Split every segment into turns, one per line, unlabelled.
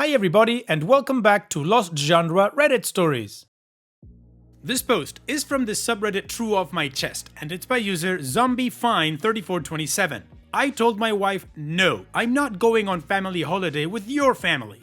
Hi everybody and welcome back to Lost Genre Reddit Stories. This post is from the subreddit True Off My Chest and it's by user ZombieFine3427. I told my wife, no, I'm not going on family holiday with your family.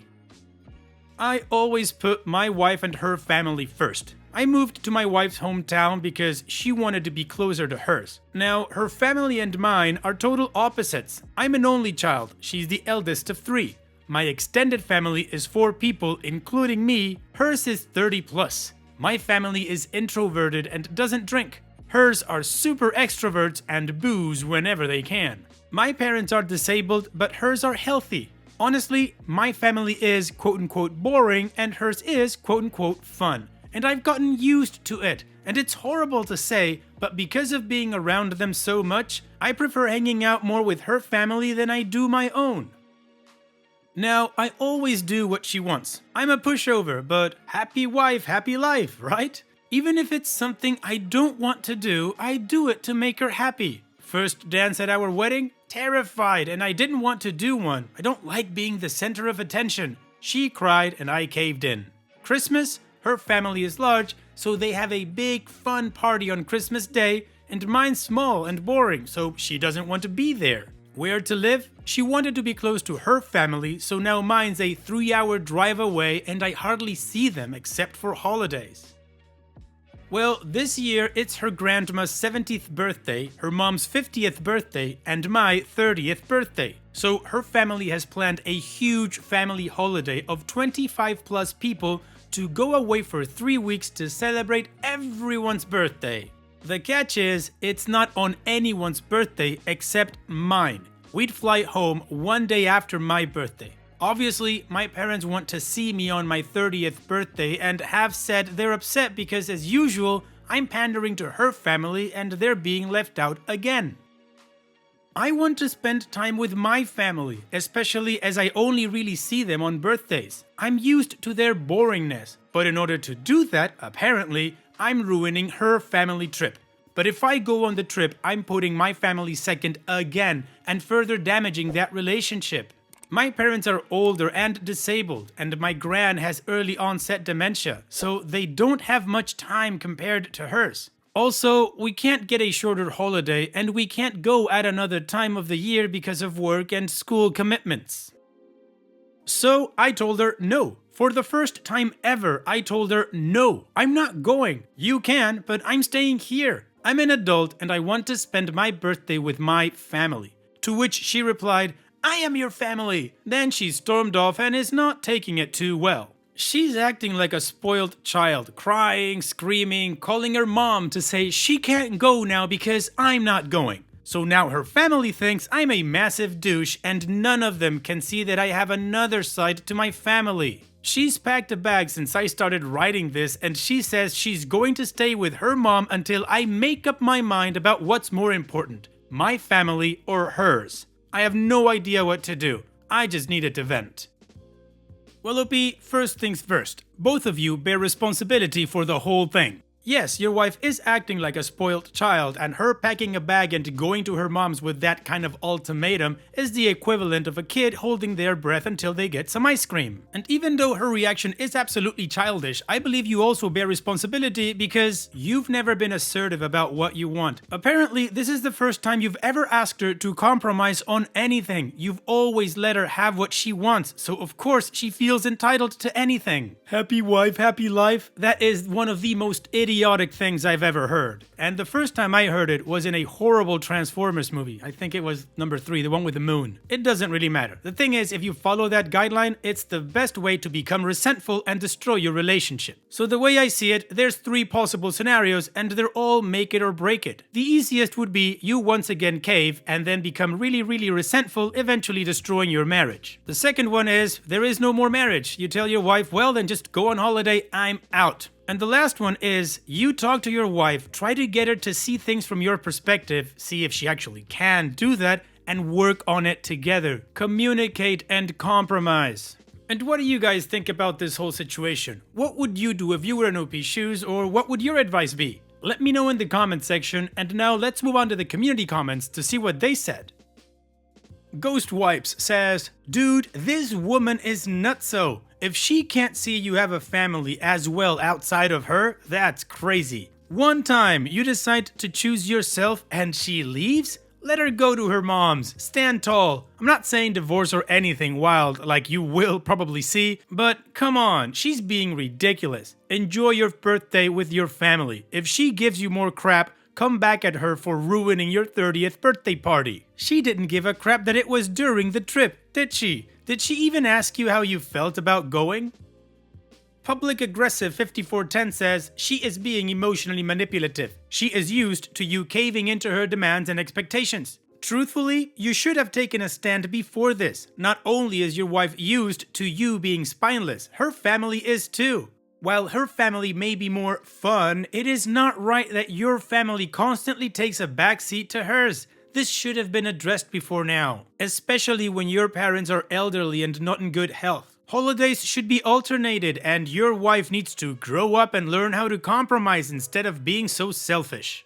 I always put my wife and her family first. I moved to my wife's hometown because she wanted to be closer to hers. Now, her family and mine are total opposites. I'm an only child, she's the eldest of 3. My extended family is 4 people, including me. Hers is 30 plus. My family is introverted and doesn't drink. Hers are super extroverts and booze whenever they can. My parents are disabled, but hers are healthy. Honestly, my family is quote-unquote boring and hers is quote-unquote fun. And I've gotten used to it. And it's horrible to say, but because of being around them so much, I prefer hanging out more with her family than I do my own. Now, I always do what she wants. I'm a pushover, but happy wife, happy life, right? Even if it's something I don't want to do, I do it to make her happy. First dance at our wedding? Terrified, and I didn't want to do one. I don't like being the center of attention. She cried and I caved in. Christmas? Her family is large, so they have a big fun party on Christmas Day, and mine's small and boring, so she doesn't want to be there. Where to live? She wanted to be close to her family, so now mine's a 3-hour drive away and I hardly see them except for holidays. Well, this year it's her grandma's 70th birthday, her mom's 50th birthday, and my 30th birthday. So her family has planned a huge family holiday of 25 plus people to go away for 3 weeks to celebrate everyone's birthday. The catch is, it's not on anyone's birthday except mine. We'd fly home 1 day after my birthday. Obviously, my parents want to see me on my 30th birthday and have said they're upset because, as usual, I'm pandering to her family and they're being left out again. I want to spend time with my family, especially as I only really see them on birthdays. I'm used to their boringness, but in order to do that, apparently, I'm ruining her family trip. But if I go on the trip, I'm putting my family second again and further damaging that relationship. My parents are older and disabled, and my gran has early onset dementia, so they don't have much time compared to hers. Also, we can't get a shorter holiday and we can't go at another time of the year because of work and school commitments. So I told her no. For the first time ever, I told her no, I'm not going. You can, but I'm staying here. I'm an adult and I want to spend my birthday with my family. To which she replied, I am your family. Then she stormed off and is not taking it too well. She's acting like a spoiled child, crying, screaming, calling her mom to say she can't go now because I'm not going. So now her family thinks I'm a massive douche and none of them can see that I have another side to my family. She's packed a bag since I started writing this and she says she's going to stay with her mom until I make up my mind about what's more important, my family or hers. I have no idea what to do. I just needed to vent. Well, OP, first things first. Both of you bear responsibility for the whole thing. Yes, your wife is acting like a spoiled child, and her packing a bag and going to her mom's with that kind of ultimatum is the equivalent of a kid holding their breath until they get some ice cream. And even though her reaction is absolutely childish, I believe you also bear responsibility because you've never been assertive about what you want. Apparently, this is the first time you've ever asked her to compromise on anything. You've always let her have what she wants, so of course she feels entitled to anything. Happy wife, happy life? That is one of the most idiotic things I've ever heard. And the first time I heard it was in a horrible Transformers movie. I think it was number 3, the one with the moon. It doesn't really matter. The thing is, if you follow that guideline, it's the best way to become resentful and destroy your relationship. So the way I see it, there's 3 possible scenarios and they're all make it or break it. The easiest would be you once again cave and then become really resentful, eventually destroying your marriage. The second one is, there is no more marriage. You tell your wife, well then just go on holiday, I'm out. And the last one is, you talk to your wife, try to get her to see things from your perspective, see if she actually can do that, and work on it together. Communicate and compromise. And what do you guys think about this whole situation? What would you do if you were in OP's shoes, or what would your advice be? Let me know in the comment section, and now let's move on to the community comments to see what they said. Ghost Wipes says, "Dude, this woman is nutso. If she can't see you have a family as well outside of her, that's crazy. One time you decide to choose yourself and she leaves? Let her go to her mom's. Stand tall. I'm not saying divorce or anything wild like you will probably see, but come on, she's being ridiculous. Enjoy your birthday with your family. If she gives you more crap, come back at her for ruining your 30th birthday party. She didn't give a crap that it was during the trip, did she? Did she even ask you how you felt about going?" Public Aggressive 5410 says, "She is being emotionally manipulative. She is used to you caving into her demands and expectations. Truthfully, you should have taken a stand before this. Not only is your wife used to you being spineless, her family is too. While her family may be more fun, it is not right that your family constantly takes a backseat to hers. This should have been addressed before now, especially when your parents are elderly and not in good health. Holidays should be alternated, and your wife needs to grow up and learn how to compromise instead of being so selfish."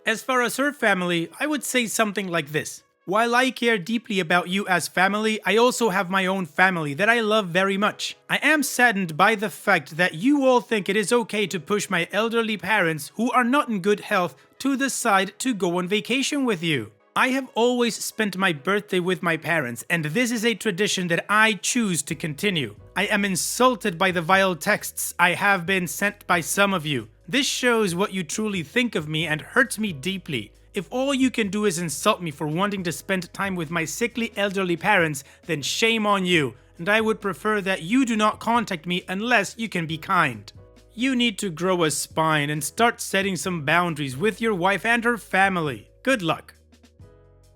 As far as her family, I would say something like this. While I care deeply about you as family, I also have my own family that I love very much. I am saddened by the fact that you all think it is okay to push my elderly parents, who are not in good health, to the side to go on vacation with you. I have always spent my birthday with my parents, and this is a tradition that I choose to continue. I am insulted by the vile texts I have been sent by some of you. This shows what you truly think of me and hurts me deeply. If all you can do is insult me for wanting to spend time with my sickly elderly parents, then shame on you, and I would prefer that you do not contact me unless you can be kind. You need to grow a spine and start setting some boundaries with your wife and her family. Good luck."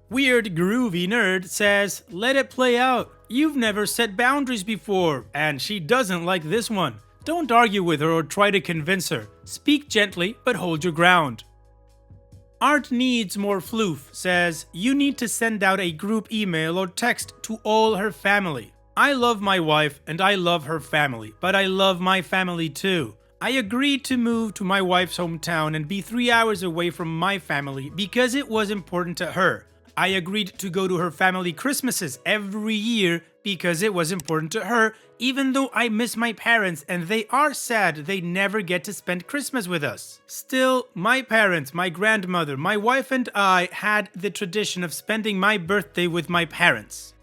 Weird Groovy Nerd says, "Let it play out. You've never set boundaries before, and she doesn't like this one. Don't argue with her or try to convince her. Speak gently, but hold your ground." Art Needs More Floof says, "You need to send out a group email or text to all her family. I love my wife and I love her family, but I love my family too. I agreed to move to my wife's hometown and be 3 hours away from my family because it was important to her. I agreed to go to her family Christmases every year because it was important to her, even though I miss my parents and they are sad they never get to spend Christmas with us. Still, my parents, my grandmother, my wife and I had the tradition of spending my birthday with my parents.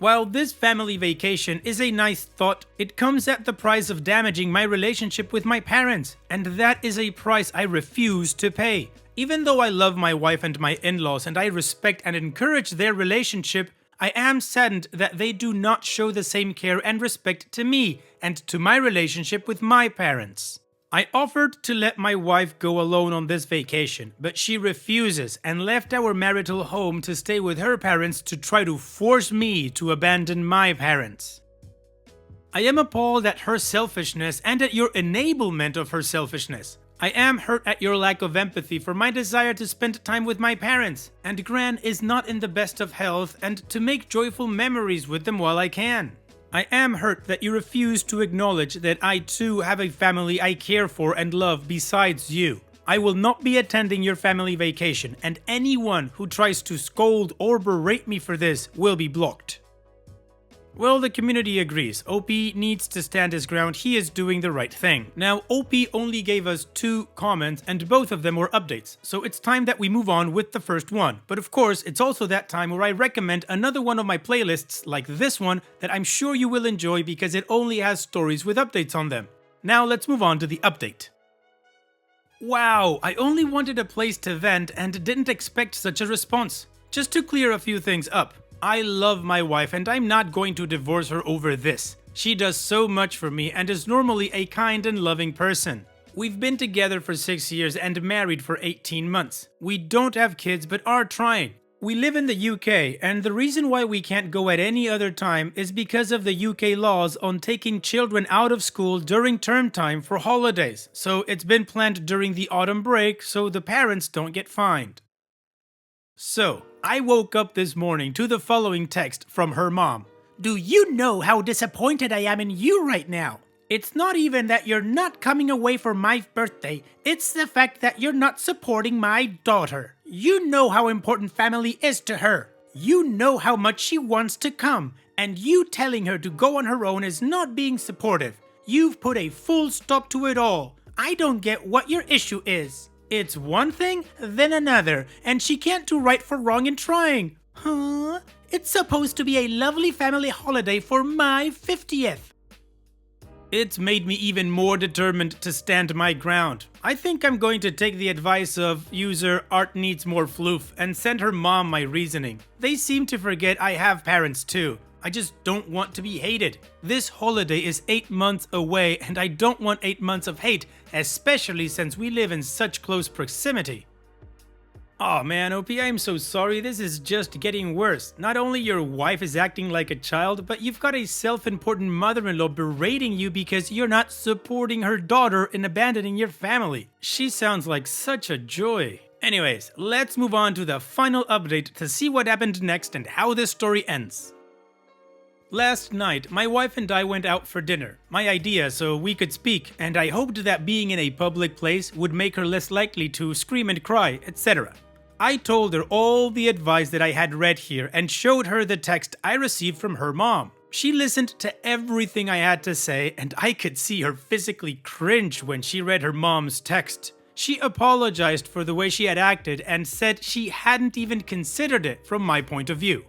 While this family vacation is a nice thought, it comes at the price of damaging my relationship with my parents, and that is a price I refuse to pay. Even though I love my wife and my in-laws and I respect and encourage their relationship, I am saddened that they do not show the same care and respect to me and to my relationship with my parents. I offered to let my wife go alone on this vacation, but she refuses and left our marital home to stay with her parents to try to force me to abandon my parents. I am appalled at her selfishness and at your enablement of her selfishness. I am hurt at your lack of empathy for my desire to spend time with my parents, and Gran is not in the best of health, and to make joyful memories with them while I can. I am hurt that you refuse to acknowledge that I too have a family I care for and love besides you. I will not be attending your family vacation, and anyone who tries to scold or berate me for this will be blocked." Well, the community agrees. OP needs to stand his ground. He is doing the right thing. Now, OP only gave us 2 comments, and both of them were updates, so it's time that we move on with the first one. But of course, it's also that time where I recommend another one of my playlists, like this one, that I'm sure you will enjoy because it only has stories with updates on them. Now, let's move on to the update. Wow, I only wanted a place to vent and didn't expect such a response. Just to clear a few things up. I love my wife and I'm not going to divorce her over this. She does so much for me and is normally a kind and loving person. We've been together for 6 years and married for 18 months. We don't have kids but are trying. We live in the UK, and the reason why we can't go at any other time is because of the UK laws on taking children out of school during term time for holidays. So it's been planned during the autumn break so the parents don't get fined. So, I woke up this morning to the following text from her mom. "Do you know how disappointed I am in you right now? It's not even that you're not coming away for my birthday, it's the fact that you're not supporting my daughter. You know how important family is to her. You know how much she wants to come, and you telling her to go on her own is not being supportive. You've put a full stop to it all. I don't get what your issue is. It's one thing, then another, and she can't do right for wrong in trying. Huh? It's supposed to be a lovely family holiday for my 50th. It's made me even more determined to stand my ground. I think I'm going to take the advice of user Art Needs More Floof and send her mom my reasoning. They seem to forget I have parents too. I just don't want to be hated. This holiday is 8 months away and I don't want 8 months of hate, especially since we live in such close proximity. Aw man, OP, I'm so sorry, this is just getting worse. Not only your wife is acting like a child, but you've got a self-important mother-in-law berating you because you're not supporting her daughter in abandoning your family. She sounds like such a joy. Anyways, let's move on to the final update to see what happened next and how this story ends. Last night, my wife and I went out for dinner. My idea so we could speak, and I hoped that being in a public place would make her less likely to scream and cry, etc. I told her all the advice that I had read here and showed her the text I received from her mom. She listened to everything I had to say, and I could see her physically cringe when she read her mom's text. She apologized for the way she had acted and said she hadn't even considered it from my point of view.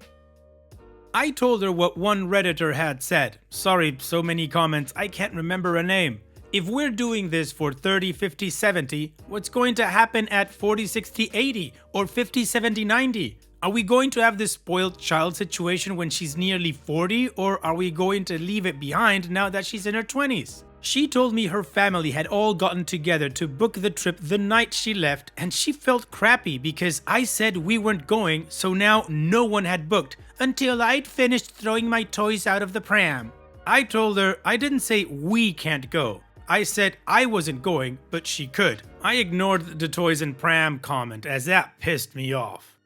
I told her what one Redditor had said. Sorry, so many comments, I can't remember a name. If we're doing this for 30, 50, 70, what's going to happen at 40, 60, 80 or 50, 70, 90? Are we going to have this spoiled child situation when she's nearly 40, or are we going to leave it behind now that she's in her 20s? She told me her family had all gotten together to book the trip the night she left, and she felt crappy because I said we weren't going, so now no one had booked until I'd finished throwing my toys out of the pram. I told her I didn't say we can't go. I said I wasn't going, but she could. I ignored the toys and pram comment as that pissed me off.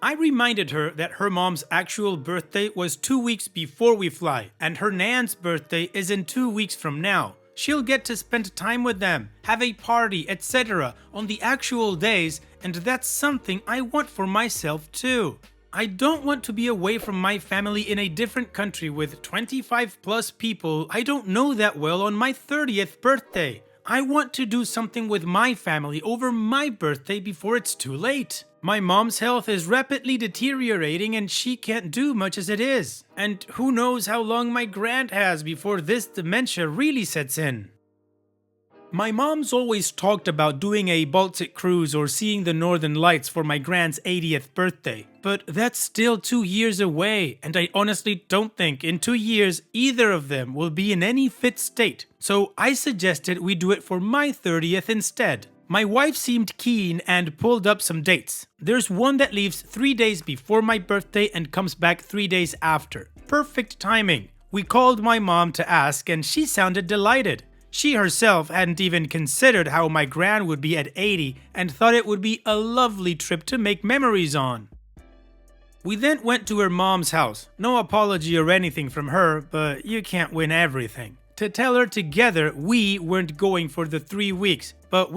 I reminded her that her mom's actual birthday was 2 weeks before we fly, and her nan's birthday is in 2 weeks from now. She'll get to spend time with them, have a party, etc. on the actual days, and that's something I want for myself too. I don't want to be away from my family in a different country with 25 plus people I don't know that well on my 30th birthday. I want to do something with my family over my birthday before it's too late. My mom's health is rapidly deteriorating and she can't do much as it is. And who knows how long my grand has before this dementia really sets in. My mom's always talked about doing a Baltic cruise or seeing the Northern Lights for my grand's 80th birthday, but that's still 2 years away, and I honestly don't think in 2 years either of them will be in any fit state, so I suggested we do it for my 30th instead. My wife seemed keen and pulled up some dates. There's one that leaves 3 days before my birthday and comes back 3 days after. Perfect timing. We called my mom to ask and she sounded delighted. She herself hadn't even considered how my gran would be at 80 and thought it would be a lovely trip to make memories on. We then went to her mom's house. No apology or anything from her, but you can't win everything. To tell her together we weren't going for the 3 weeks, but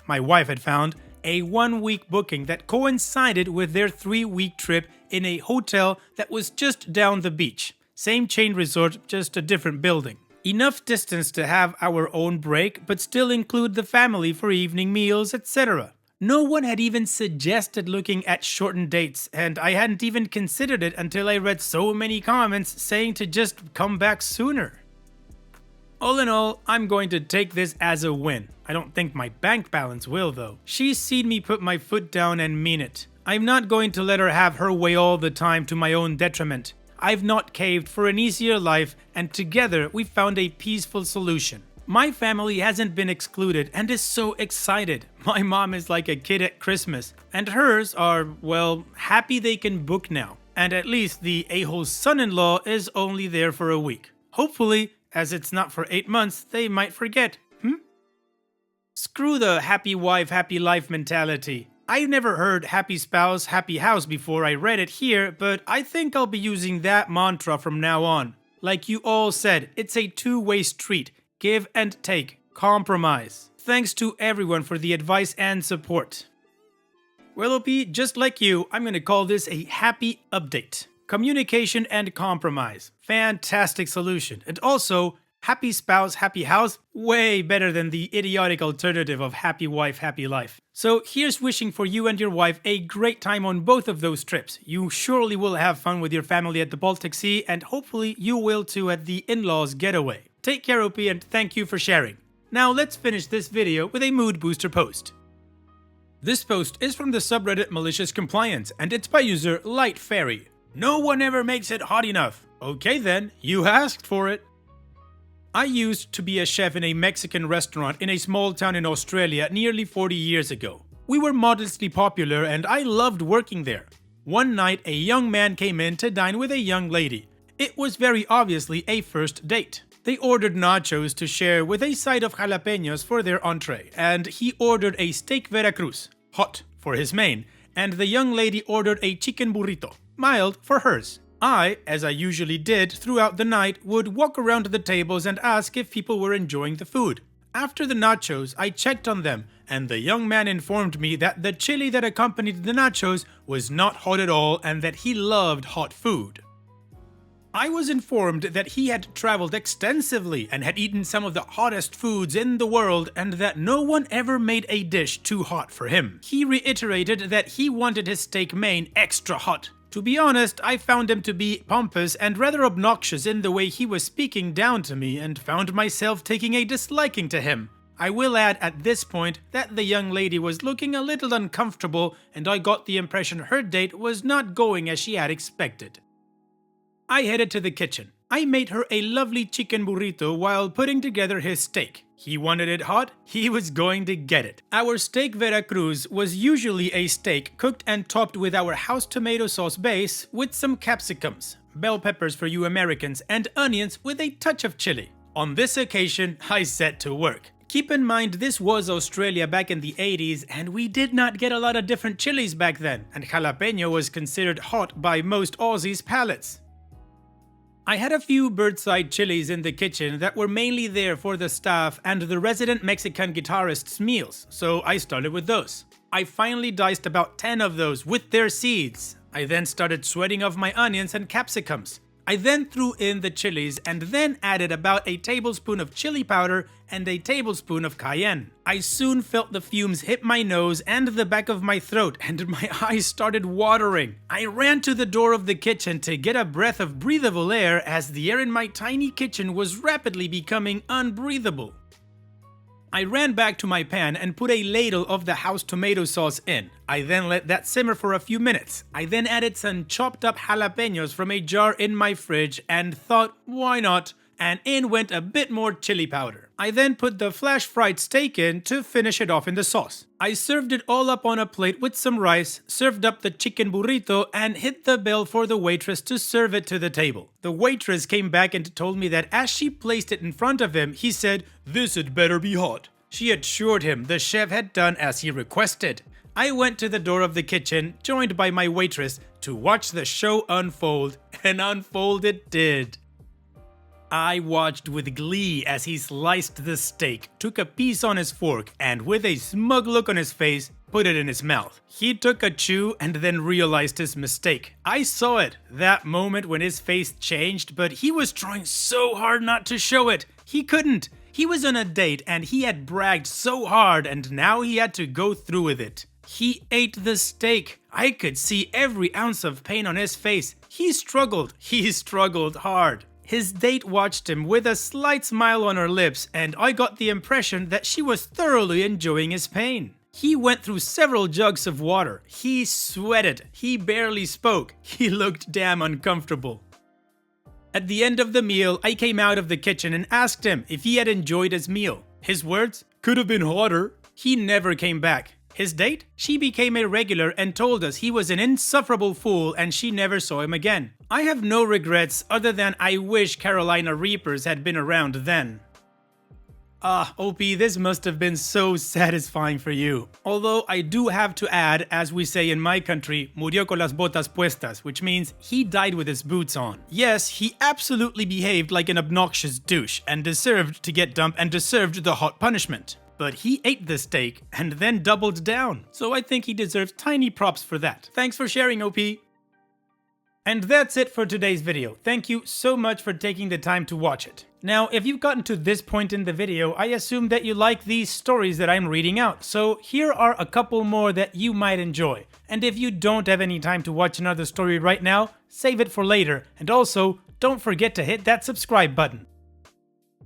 my wife had found, a 1 week booking that coincided with their 3-week trip in a hotel that was just down the beach. Same chain resort, just a different building. Enough distance to have our own break, but still include the family for evening meals, etc. No one had even suggested looking at shortened dates, and I hadn't even considered it until I read so many comments saying to just come back sooner. All in all, I'm going to take this as a win. I don't think my bank balance will though. She's seen me put my foot down and mean it. I'm not going to let her have her way all the time to my own detriment. I've not caved for an easier life, and together we found a peaceful solution. My family hasn't been excluded and is so excited. My mom is like a kid at Christmas, and hers are, well, happy they can book now. And at least the a-hole son-in-law is only there for a week. Hopefully, as it's not for 8 months, they might forget. Screw the happy wife, happy life mentality. I've never heard happy spouse, happy house before I read it here, but I think I'll be using that mantra from now on. Like you all said, it's a two-way street. Give and take. Compromise. Thanks to everyone for the advice and support. Well, OP, just like you, I'm gonna call this a happy update. Communication and compromise. Fantastic solution. And also, happy spouse, happy house, way better than the idiotic alternative of happy wife, happy life. So here's wishing for you and your wife a great time on both of those trips. You surely will have fun with your family at the Baltic Sea, and hopefully you will too at the in-laws getaway. Take care, OP, and thank you for sharing. Now let's finish this video with a mood booster post. This post is from the subreddit Malicious Compliance, and it's by user Light Fairy. No one ever makes it hot enough. Okay then, you asked for it. I used to be a chef in a Mexican restaurant in a small town in Australia nearly 40 years ago. We were modestly popular and I loved working there. One night, a young man came in to dine with a young lady. It was very obviously a first date. They ordered nachos to share with a side of jalapenos for their entree, and he ordered a steak Veracruz, hot, for his main, and the young lady ordered a chicken burrito, mild, for hers. I, as I usually did throughout the night, would walk around the tables and ask if people were enjoying the food. After the nachos, I checked on them, and the young man informed me that the chili that accompanied the nachos was not hot at all and that he loved hot food. I was informed that he had traveled extensively and had eaten some of the hottest foods in the world and that no one ever made a dish too hot for him. He reiterated that he wanted his steak main extra hot. To be honest, I found him to be pompous and rather obnoxious in the way he was speaking down to me and found myself taking a disliking to him. I will add at this point that the young lady was looking a little uncomfortable and I got the impression her date was not going as she had expected. I headed to the kitchen. I made her a lovely chicken burrito while putting together his steak. He wanted it hot, he was going to get it. Our steak Veracruz was usually a steak cooked and topped with our house tomato sauce base with some capsicums, bell peppers for you Americans, and onions with a touch of chili. On this occasion, I set to work. Keep in mind this was Australia back in the 80s and we did not get a lot of different chilies back then, and jalapeno was considered hot by most Aussies' palates. I had a few birdside chilies in the kitchen that were mainly there for the staff and the resident Mexican guitarist's meals, so I started with those. I finally diced about 10 of those with their seeds. I then started sweating off my onions and capsicums. I then threw in the chilies and then added about a tablespoon of chili powder and a tablespoon of cayenne. I soon felt the fumes hit my nose and the back of my throat and my eyes started watering. I ran to the door of the kitchen to get a breath of breathable air as the air in my tiny kitchen was rapidly becoming unbreathable. I ran back to my pan and put a ladle of the house tomato sauce in. I then let that simmer for a few minutes. I then added some chopped up jalapenos from a jar in my fridge and thought, why not? And in went a bit more chili powder. I then put the flash fried steak in to finish it off in the sauce. I served it all up on a plate with some rice, served up the chicken burrito, and hit the bell for the waitress to serve it to the table. The waitress came back and told me that as she placed it in front of him, he said, "This had better be hot." She assured him the chef had done as he requested. I went to the door of the kitchen, joined by my waitress, to watch the show unfold, and unfold it did. I watched with glee as he sliced the steak, took a piece on his fork, and with a smug look on his face, put it in his mouth. He took a chew and then realized his mistake. I saw it, that moment when his face changed, but he was trying so hard not to show it. He couldn't. He was on a date and he had bragged so hard and now he had to go through with it. He ate the steak. I could see every ounce of pain on his face. He struggled hard. His date watched him with a slight smile on her lips and I got the impression that she was thoroughly enjoying his pain. He went through several jugs of water. He sweated. He barely spoke. He looked damn uncomfortable. At the end of the meal, I came out of the kitchen and asked him if he had enjoyed his meal. His words? Could have been hotter. He never came back. His date? She became a regular and told us he was an insufferable fool and she never saw him again. I have no regrets other than I wish Carolina Reapers had been around then. OP, this must have been so satisfying for you. Although I do have to add, as we say in my country, murió con las botas puestas, which means he died with his boots on. Yes, he absolutely behaved like an obnoxious douche and deserved to get dumped and deserved the hot punishment. but he ate the steak and then doubled down. So I think he deserves tiny props for that. Thanks for sharing, OP. And that's it for today's video. Thank you so much for taking the time to watch it. Now, if you've gotten to this point in the video, I assume that you like these stories that I'm reading out, so here are a couple more that you might enjoy. And if you don't have any time to watch another story right now, save it for later, and also, don't forget to hit that subscribe button.